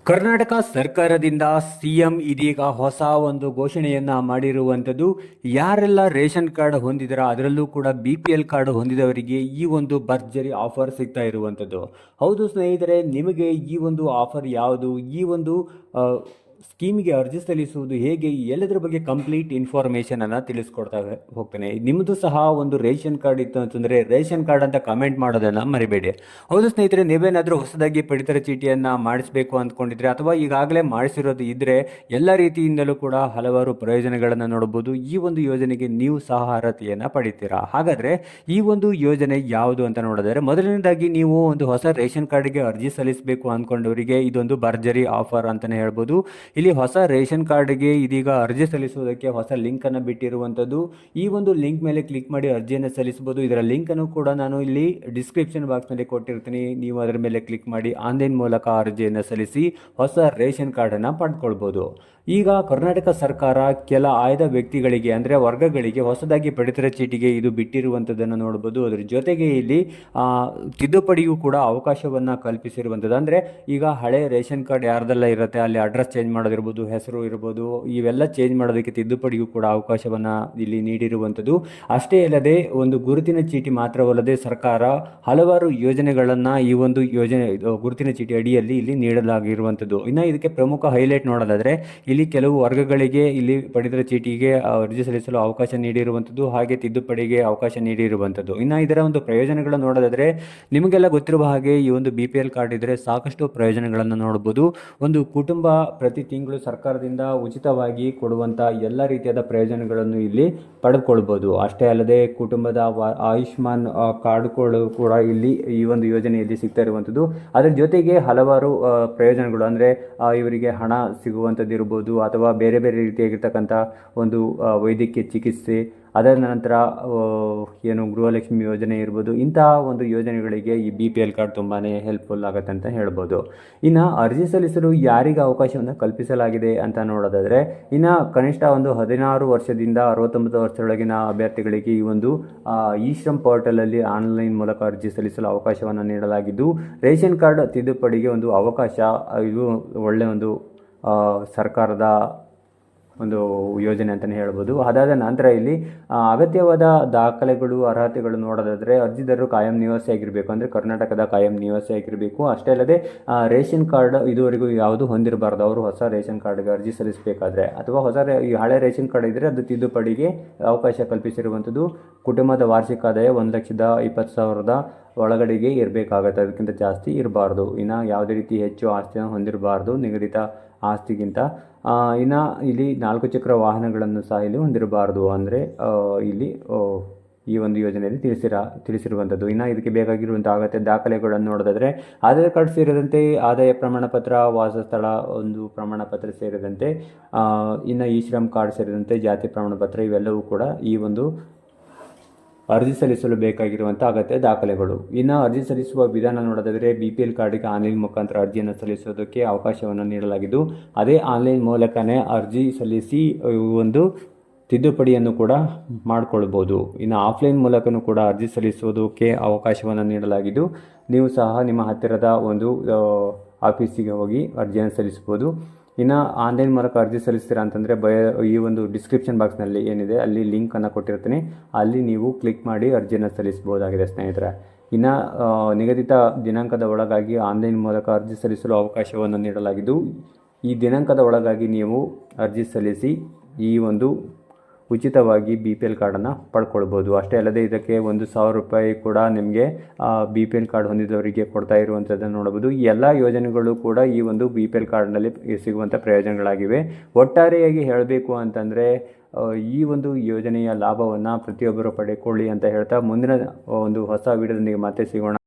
ಕರ್ನಾಟಕ ಸರ್ಕಾರದಿಂದ ಸಿಎಂ ಇದೀಗ ಹೊಸ ಒಂದು ಘೋಷಣೆಯನ್ನ ಮಾಡಿರುವಂಥದ್ದು. ಯಾರೆಲ್ಲ ರೇಷನ್ ಕಾರ್ಡ್ ಹೊಂದಿದಾರ ಅದರಲ್ಲೂ ಕೂಡ BPL ಕಾರ್ಡ್ ಹೊಂದಿದವರಿಗೆ ಈ ಒಂದು ಭರ್ಜರಿ ಆಫರ್ ಸಿಗ್ತಾ ಇರುವಂಥದ್ದು. ಹೌದು ಸ್ನೇಹಿತರೆ, ನಿಮಗೆ ಈ ಒಂದು ಆಫರ್ ಯಾವುದು, ಈ ಒಂದು ಸ್ಕೀಮಿಗೆ ಅರ್ಜಿ ಸಲ್ಲಿಸುವುದು ಹೇಗೆ, ಎಲ್ಲದರ ಬಗ್ಗೆ ಕಂಪ್ಲೀಟ್ ಇನ್ಫಾರ್ಮೇಷನನ್ನು ತಿಳಿಸ್ಕೊಡ್ತಾ ಹೋಗ್ತೇನೆ. ನಿಮ್ಮದು ಸಹ ಒಂದು ರೇಷನ್ ಕಾರ್ಡ್ ಇತ್ತು ಅಂತಂದರೆ ರೇಷನ್ ಕಾರ್ಡ್ ಅಂತ ಕಮೆಂಟ್ ಮಾಡೋದನ್ನು ಮರಿಬೇಡಿ. ಹೌದು ಸ್ನೇಹಿತರೆ, ನೀವೇನಾದರೂ ಹೊಸದಾಗಿ ಪಡಿತರ ಚೀಟಿಯನ್ನು ಮಾಡಿಸಬೇಕು ಅಂದ್ಕೊಂಡಿದ್ರೆ ಅಥವಾ ಈಗಾಗಲೇ ಮಾಡಿಸಿರೋದು ಇದ್ದರೆ ಎಲ್ಲ ರೀತಿಯಿಂದಲೂ ಕೂಡ ಹಲವಾರು ಪ್ರಯೋಜನಗಳನ್ನು ನೋಡಬಹುದು. ಈ ಒಂದು ಯೋಜನೆಗೆ ನೀವು ಸಹ ಅರ್ಹತೆಯನ್ನು ಪಡಿತೀರಾ. ಹಾಗಾದರೆ ಈ ಒಂದು ಯೋಜನೆ ಯಾವುದು ಅಂತ ನೋಡಿದರೆ, ಮೊದಲನೇದಾಗಿ ನೀವು ಒಂದು ಹೊಸ ರೇಷನ್ ಕಾರ್ಡ್ಗೆ ಅರ್ಜಿ ಸಲ್ಲಿಸಬೇಕು ಅಂದ್ಕೊಂಡವರಿಗೆ ಇದೊಂದು ಭರ್ಜರಿ ಆಫರ್ ಅಂತಲೇ ಹೇಳ್ಬೋದು. ಇಲ್ಲಿ ಹೊಸ ರೇಷನ್ ಕಾರ್ಡ್ಗೆ ಇದೀಗ ಅರ್ಜಿ ಸಲ್ಲಿಸುವುದಕ್ಕೆ ಹೊಸ ಲಿಂಕನ್ನು ಬಿಟ್ಟಿರುವಂಥದ್ದು. ಈ ಒಂದು ಲಿಂಕ್ ಮೇಲೆ ಕ್ಲಿಕ್ ಮಾಡಿ ಅರ್ಜಿಯನ್ನು ಸಲ್ಲಿಸಬಹುದು. ಇದರ ಲಿಂಕನ್ನು ಕೂಡ ನಾನು ಇಲ್ಲಿ ಡಿಸ್ಕ್ರಿಪ್ಷನ್ ಬಾಕ್ಸ್ನಲ್ಲಿ ಕೊಟ್ಟಿರ್ತೀನಿ. ನೀವು ಅದರ ಮೇಲೆ ಕ್ಲಿಕ್ ಮಾಡಿ ಆನ್ಲೈನ್ ಮೂಲಕ ಅರ್ಜಿಯನ್ನು ಸಲ್ಲಿಸಿ ಹೊಸ ರೇಷನ್ ಕಾರ್ಡನ್ನು ಪಡ್ಕೊಳ್ಬೋದು. ಈಗ ಕರ್ನಾಟಕ ಸರ್ಕಾರ ಕೆಲ ಆಯ್ದ ವ್ಯಕ್ತಿಗಳಿಗೆ ಅಂದರೆ ವರ್ಗಗಳಿಗೆ ಹೊಸದಾಗಿ ಪಡಿತರ ಚೀಟಿಗೆ ಇದು ಬಿಟ್ಟಿರುವಂಥದ್ದನ್ನು ನೋಡ್ಬೋದು. ಅದರ ಜೊತೆಗೆ ಇಲ್ಲಿ ತಿದ್ದುಪಡಿಯೂ ಕೂಡ ಅವಕಾಶವನ್ನು ಕಲ್ಪಿಸಿರುವಂಥದ್ದು. ಅಂದರೆ ಈಗ ಹಳೆ ರೇಷನ್ ಕಾರ್ಡ್ ಯಾರ್ದೆಲ್ಲ ಇರುತ್ತೆ ಅಲ್ಲಿ ಅಡ್ರೆಸ್ ಚೇಂಜ್ ಮಾಡೋದಿರ್ಬೋದು, ಹೆಸರು ಇರ್ಬೋದು, ಇವೆಲ್ಲ ಚೇಂಜ್ ಮಾಡೋದಕ್ಕೆ ತಿದ್ದುಪಡಿಯೂ ಕೂಡ ಅವಕಾಶವನ್ನು ಇಲ್ಲಿ ನೀಡಿರುವಂಥದ್ದು. ಅಷ್ಟೇ ಅಲ್ಲದೆ ಒಂದು ಗುರುತಿನ ಚೀಟಿ ಮಾತ್ರವಲ್ಲದೆ ಸರ್ಕಾರ ಹಲವಾರು ಯೋಜನೆಗಳನ್ನು ಈ ಒಂದು ಯೋಜನೆ ಗುರುತಿನ ಚೀಟಿ ಅಡಿಯಲ್ಲಿ ಇಲ್ಲಿ ನೀಡಲಾಗಿರುವಂಥದ್ದು. ಇನ್ನು ಇದಕ್ಕೆ ಪ್ರಮುಖ ಹೈಲೈಟ್ ನೋಡೋದಾದರೆ ಇಲ್ಲಿ ಕೆಲವು ವರ್ಗಗಳಿಗೆ ಇಲ್ಲಿ ಪಡಿತರ ಚೀಟಿಗೆ ಅರ್ಜಿ ಸಲ್ಲಿಸಲು ಅವಕಾಶ ನೀಡಿರುವಂಥದ್ದು, ಹಾಗೆ ತಿದ್ದುಪಡಿಗೆ ಅವಕಾಶ ನೀಡಿರುವಂಥದ್ದು. ಇನ್ನು ಇದರ ಒಂದು ಪ್ರಯೋಜನಗಳನ್ನು ನೋಡೋದಾದರೆ ನಿಮಗೆಲ್ಲ ಗೊತ್ತಿರುವ ಹಾಗೆ ಈ ಒಂದು BPL ಕಾರ್ಡ್ ಇದ್ದರೆ ಸಾಕಷ್ಟು ಪ್ರಯೋಜನಗಳನ್ನು ನೋಡ್ಬೋದು. ಒಂದು ಕುಟುಂಬ ಪ್ರತಿ ತಿಂಗಳು ಸರ್ಕಾರದಿಂದ ಉಚಿತವಾಗಿ ಕೊಡುವಂಥ ಎಲ್ಲ ರೀತಿಯಾದ ಪ್ರಯೋಜನಗಳನ್ನು ಇಲ್ಲಿ ಪಡೆದುಕೊಳ್ಬೋದು. ಅಷ್ಟೇ ಅಲ್ಲದೆ ಕುಟುಂಬದ ಆಯುಷ್ಮಾನ್ ಕಾರ್ಡ್ಗಳು ಕೂಡ ಇಲ್ಲಿ ಈ ಒಂದು ಯೋಜನೆಯಲ್ಲಿ ಸಿಗ್ತಾ ಇರುವಂಥದ್ದು. ಅದರ ಜೊತೆಗೆ ಹಲವಾರು ಪ್ರಯೋಜನಗಳು ಅಂದರೆ ಇವರಿಗೆ ಹಣ ಸಿಗುವಂಥದ್ದು ಇರ್ಬೋದು, ಅಥವಾ ಬೇರೆ ಬೇರೆ ರೀತಿಯಾಗಿರ್ತಕ್ಕಂಥ ಒಂದು ವೈದ್ಯಕೀಯ ಚಿಕಿತ್ಸೆ, ಅದರ ನಂತರ ಏನು ಗೃಹಲಕ್ಷ್ಮಿ ಯೋಜನೆ ಇರ್ಬೋದು, ಇಂತಹ ಒಂದು ಯೋಜನೆಗಳಿಗೆ ಈ BPL ಕಾರ್ಡ್ ತುಂಬಾ ಹೆಲ್ಪ್ಫುಲ್ ಆಗುತ್ತೆ ಅಂತ ಹೇಳ್ಬೋದು. ಇನ್ನು ಅರ್ಜಿ ಸಲ್ಲಿಸಲು ಯಾರಿಗೆ ಅವಕಾಶವನ್ನು ಕಲ್ಪಿಸಲಾಗಿದೆ ಅಂತ ನೋಡೋದಾದರೆ, ಇನ್ನು ಕನಿಷ್ಠ ಒಂದು 16 ವರ್ಷದಿಂದ 69 ವರ್ಷದೊಳಗಿನ ಅಭ್ಯರ್ಥಿಗಳಿಗೆ ಈ ಒಂದು ಇ-ಶ್ರಮ್ ಪೋರ್ಟಲಲ್ಲಿ ಆನ್ಲೈನ್ ಮೂಲಕ ಅರ್ಜಿ ಸಲ್ಲಿಸಲು ಅವಕಾಶವನ್ನು ನೀಡಲಾಗಿದ್ದು, ರೇಷನ್ ಕಾರ್ಡ್ ತಿದ್ದುಪಡಿಗೆ ಒಂದು ಅವಕಾಶ, ಇದು ಒಳ್ಳೆಯ ಒಂದು ಸರ್ಕಾರದ ಒಂದು ಯೋಜನೆ ಅಂತಲೇ ಹೇಳ್ಬೋದು. ಅದಾದ ನಂತರ ಇಲ್ಲಿ ಅಗತ್ಯವಾದ ದಾಖಲೆಗಳು, ಅರ್ಹತೆಗಳು ನೋಡೋದಾದರೆ ಅರ್ಜಿದಾರರು ಕಾಯಂ ನಿವಾಸಿ ಆಗಿರಬೇಕು, ಅಂದರೆ ಕರ್ನಾಟಕದ ಕಾಯಂ ನಿವಾಸಿ ಆಗಿರಬೇಕು. ಅಷ್ಟೇ ಅಲ್ಲದೆ ರೇಷನ್ ಕಾರ್ಡ್ ಇದುವರೆಗೂ ಯಾವುದು ಹೊಂದಿರಬಾರ್ದು ಅವರು ಹೊಸ ರೇಷನ್ ಕಾರ್ಡ್ಗೆ ಅರ್ಜಿ ಸಲ್ಲಿಸಬೇಕಾದ್ರೆ, ಅಥವಾ ಈ ಹಳೆ ರೇಷನ್ ಕಾರ್ಡ್ ಇದ್ದರೆ ಅದು ತಿದ್ದುಪಡಿಗೆ ಅವಕಾಶ ಕಲ್ಪಿಸಿರುವಂಥದ್ದು. ಕುಟುಂಬದ ವಾರ್ಷಿಕ ಆದಾಯ 1,20,000 ಒಳಗಡೆಗೆ ಇರಬೇಕಾಗತ್ತೆ, ಅದಕ್ಕಿಂತ ಜಾಸ್ತಿ ಇರಬಾರ್ದು. ಇನ್ನು ಯಾವುದೇ ರೀತಿ ಹೆಚ್ಚು ಆಸ್ತಿಯನ್ನು ಹೊಂದಿರಬಾರ್ದು ನಿಗದಿತ ಆಸ್ತಿಗಿಂತ. ಇನ್ನು ಇಲ್ಲಿ 4 ಚಕ್ರ ವಾಹನಗಳನ್ನು ಸಹ ಇಲ್ಲಿ ಹೊಂದಿರಬಾರ್ದು, ಅಂದರೆ ಇಲ್ಲಿ ಈ ಒಂದು ಯೋಜನೆಯಲ್ಲಿ ತಿಳಿಸಿರುವಂಥದ್ದು. ಇನ್ನು ಇದಕ್ಕೆ ಬೇಕಾಗಿರುವಂಥ ಅಗತ್ಯ ದಾಖಲೆಗಳನ್ನು ನೋಡೋದಾದರೆ ಆಧಾರ್ ಕಾರ್ಡ್ ಸೇರಿದಂತೆ ಆದಾಯ ಪ್ರಮಾಣ ಪತ್ರ, ವಾಸಸ್ಥಳ ಒಂದು ಪ್ರಮಾಣ ಪತ್ರ ಸೇರಿದಂತೆ, ಇನ್ನು ಇ-ಶ್ರಮ್ ಕಾರ್ಡ್ ಸೇರಿದಂತೆ ಜಾತಿ ಪ್ರಮಾಣ ಪತ್ರ, ಇವೆಲ್ಲವೂ ಕೂಡ ಈ ಒಂದು ಅರ್ಜಿ ಸಲ್ಲಿಸಲು ಬೇಕಾಗಿರುವಂಥ ಅಗತ್ಯ ದಾಖಲೆಗಳು. ಇನ್ನು ಅರ್ಜಿ ಸಲ್ಲಿಸುವ ವಿಧಾನ ನೋಡೋದಾದರೆ BPL ಕಾರ್ಡಿಗೆ ಆನ್ಲೈನ್ ಮುಖಾಂತರ ಅರ್ಜಿಯನ್ನು ಸಲ್ಲಿಸೋದಕ್ಕೆ ಅವಕಾಶವನ್ನು ನೀಡಲಾಗಿದ್ದು, ಅದೇ ಆನ್ಲೈನ್ ಮೂಲಕನೇ ಅರ್ಜಿ ಸಲ್ಲಿಸಿ ಒಂದು ತಿದ್ದುಪಡಿಯನ್ನು ಕೂಡ ಮಾಡಿಕೊಳ್ಬೋದು. ಇನ್ನು ಆಫ್ಲೈನ್ ಮೂಲಕನೂ ಕೂಡ ಅರ್ಜಿ ಸಲ್ಲಿಸೋದಕ್ಕೆ ಅವಕಾಶವನ್ನು ನೀಡಲಾಗಿದ್ದು, ನೀವು ಸಹ ನಿಮ್ಮ ಹತ್ತಿರದ ಒಂದು ಆಫೀಸಿಗೆ ಹೋಗಿ ಅರ್ಜಿಯನ್ನು ಸಲ್ಲಿಸ್ಬೋದು. ಇನ್ನು ಆನ್ಲೈನ್ ಮೂಲಕ ಅರ್ಜಿ ಸಲ್ಲಿಸ್ತೀರಾ ಅಂತಂದರೆ ಈ ಒಂದು ಡಿಸ್ಕ್ರಿಪ್ಷನ್ ಬಾಕ್ಸ್ನಲ್ಲಿ ಏನಿದೆ ಅಲ್ಲಿ ಲಿಂಕನ್ನು ಕೊಟ್ಟಿರ್ತೀನಿ, ಅಲ್ಲಿ ನೀವು ಕ್ಲಿಕ್ ಮಾಡಿ ಅರ್ಜಿಯನ್ನು ಸಲ್ಲಿಸ್ಬೋದಾಗಿದೆ ಸ್ನೇಹಿತರೆ. ಇನ್ನು ನಿಗದಿತ ದಿನಾಂಕದ ಒಳಗಾಗಿ ಆನ್ಲೈನ್ ಮೂಲಕ ಅರ್ಜಿ ಸಲ್ಲಿಸಲು ಅವಕಾಶವನ್ನು ನೀಡಲಾಗಿದ್ದು, ಈ ದಿನಾಂಕದ ಒಳಗಾಗಿ ನೀವು ಅರ್ಜಿ ಸಲ್ಲಿಸಿ ಈ ಒಂದು ಉಚಿತವಾಗಿ BPL ಕಾರ್ಡನ್ನು ಪಡ್ಕೊಳ್ಬೋದು. ಅಷ್ಟೇ ಅಲ್ಲದೆ ಇದಕ್ಕೆ 1,000 ರೂಪಾಯಿ ಕೂಡ ನಿಮಗೆ BPL ಕಾರ್ಡ್ ಹೊಂದಿದವರಿಗೆ ಕೊಡ್ತಾ ಇರುವಂಥದ್ದನ್ನು ನೋಡಬಹುದು. ಈ ಎಲ್ಲ ಯೋಜನೆಗಳು ಕೂಡ ಈ ಒಂದು BPL ಕಾರ್ಡ್ನಲ್ಲಿ ಸಿಗುವಂಥ ಪ್ರಯೋಜನಗಳಾಗಿವೆ. ಒಟ್ಟಾರೆಯಾಗಿ ಹೇಳಬೇಕು ಅಂತಂದರೆ ಈ ಒಂದು ಯೋಜನೆಯ ಲಾಭವನ್ನು ಪ್ರತಿಯೊಬ್ಬರು ಪಡೆದುಕೊಳ್ಳಿ ಅಂತ ಹೇಳ್ತಾ ಮುಂದಿನ ಒಂದು ಹೊಸ ವಿಡಿಯೋದೊಂದಿಗೆ ಮತ್ತೆ ಸಿಗೋಣ.